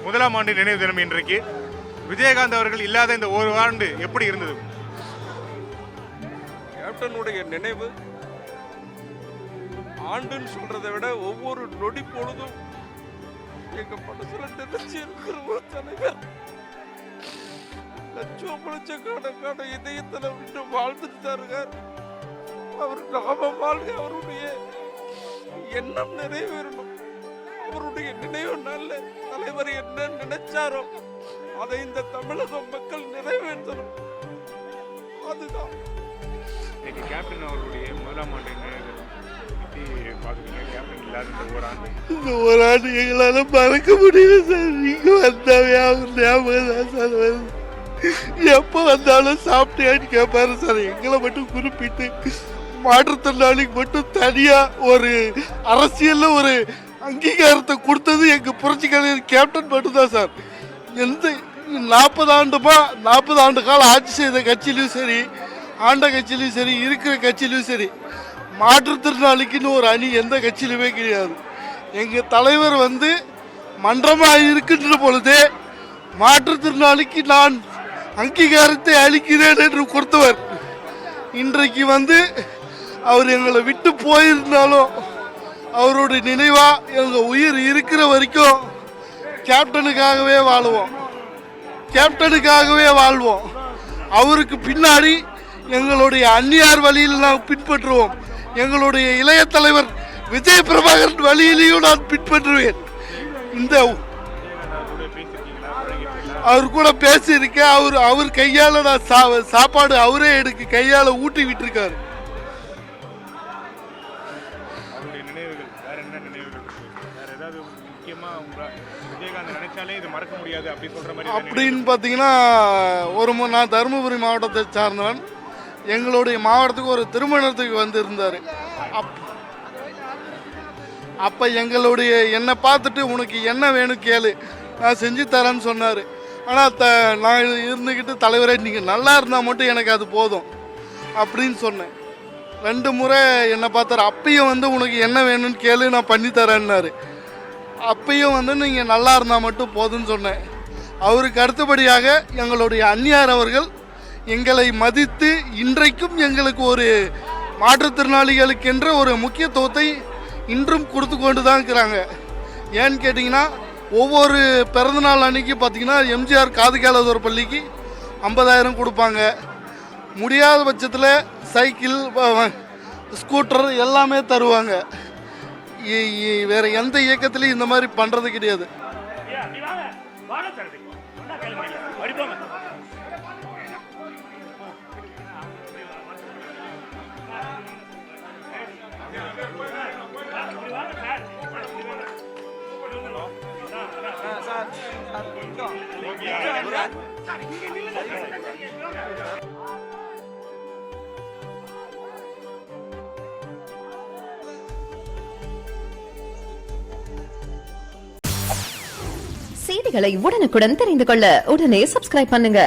முதலாம் ஆண்டு நினைவு தினம் இன்றைக்கு. விஜயகாந்த் அவர்கள் இல்லாத இந்த ஒரு ஆண்டு எப்படி இருந்தது? கேப்டனுடைய நினைவு ஆண்டுன்னு சொல்றதை விட ஒவ்வொரு நொடி பொழுதும் எங்க மனசுல நினைச்சு இருக்கிற ஒரு தலைவர். லட்சக்கணக்கான இதயத்துல விட்டு வாழ்ந்துட்டாருங்க. அவர் நாம வாழ்க, அவருடைய எண்ணம் நிறைவேறணும். அவருடைய நினைவு நல்ல தலைவர் என்ன நினைச்சாரோ அதை இந்த தமிழக மக்கள் நிறைவேற்றணும். அதுதான் இன்னைக்கு கேப்டன் அவர்களுடைய முதலாம் ஆண்டு எப்படி பாக்குறீங்க? கேப்டன் இல்லாத இந்த ஒரு ஆண்டு எங்களால மறக்க முடியல சார். நீங்க வந்தாவே அவர் ஞாபகம் தான் சார் வருது. எப்போ வந்தாலும் சாப்பிட்டேன்னு கேட்பாரு சார். எங்களை மட்டும் குறிப்பிட்டு மாற்றுத்திறனாளிக்கு மட்டும் தனியா ஒரு அரசியல்ல ஒரு அங்கீகாரத்தை கொடுத்தது எங்க புரட்சி கலைஞர் கேப்டன் மட்டும்தான் சார். எந்த 40 ஆண்டு காலம் ஆட்சி செய்த கட்சியிலும் சரி, ஆண்ட கட்சியிலும் சரி, இருக்கிற கட்சியிலும் சரி, மாற்றுத்திறனாளிக்குன்னு ஒரு அணி எந்த கட்சியிலுமே கிடையாது. எங்க தலைவர் மன்றமாக இருக்கின்ற பொழுதே மாற்றுத்திறனாளிக்கு நான் அங்கீகாரத்தை அளிக்கிறேன் என்று கொடுத்தவர். இன்றைக்கு அவர் எங்களை விட்டு போயிருந்தாலும் அவருடைய நினைவா எங்க உயிர் இருக்கிற வரைக்கும் கேப்டனுக்காகவே வாழ்வோம். அவருக்கு பின்னாடி எங்களுடைய அந்நியார் வழியில் நாம் பின்பற்றுவோம். எங்களுடைய இளைய தலைவர் விஜய் பிரபாகரன் வழியிலையும் நான் பின்பற்றுவேன். இந்த அவர் கூட பேசியிருக்கேன். அவர் கையால நான் சாப்பாடு அவரே எனக்கு கையால ஊட்டி விட்டுருக்காரு. அப்படின்னு பார்த்தீங்கன்னா நான் தருமபுரி மாவட்டத்தை சார்ந்தவன். எங்களுடைய மாவட்டத்துக்கு ஒரு திருமணத்துக்கு வந்திருந்தார். அப்போ என்னை பார்த்துட்டு உனக்கு என்ன வேணும் கேளு, நான் செஞ்சு தரேன்னு சொன்னார். ஆனால் நான் இருந்துக்கிட்டு தலைவரே நீங்கள் நல்லா இருந்தால் மட்டும் எனக்கு அது போதும் அப்படின்னு சொன்னேன். 2 முறை என்னை பார்த்தாரு. அப்பயும் உனக்கு என்ன வேணும்னு கேளு, நான் பண்ணி தரேன்னாரு. அப்பயும் நீங்கள் நல்லா இருந்தால் மட்டும் போதும்னு சொன்னேன். அவருக்கு அடுத்தபடியாக எங்களுடைய அந்நியார் அவர்கள் எங்களை மதித்து இன்றைக்கும் எங்களுக்கு ஒரு மாற்றுத்திறனாளிகளுக்கென்ற ஒரு முக்கியத்துவத்தை இன்றும் கொடுத்து கொண்டு தான் இருக்கிறாங்க. ஏன்னு கேட்டிங்கன்னா ஒவ்வொரு பிறந்தநாள் அன்னைக்கு பார்த்திங்கன்னா எம்ஜிஆர் காது கேளாதோர் பள்ளிக்கு 50,000 கொடுப்பாங்க. முடியாத பட்சத்தில் சைக்கிள், ஸ்கூட்டர் எல்லாமே தருவாங்க. வேற எந்த இயக்கத்திலையும் இந்த மாதிரி பண்றது கிடையாது. செய்திகளை உடனுக்குடன் தெரிந்து கொள்ள உடனே சப்ஸ்கிரைப் பண்ணுங்க.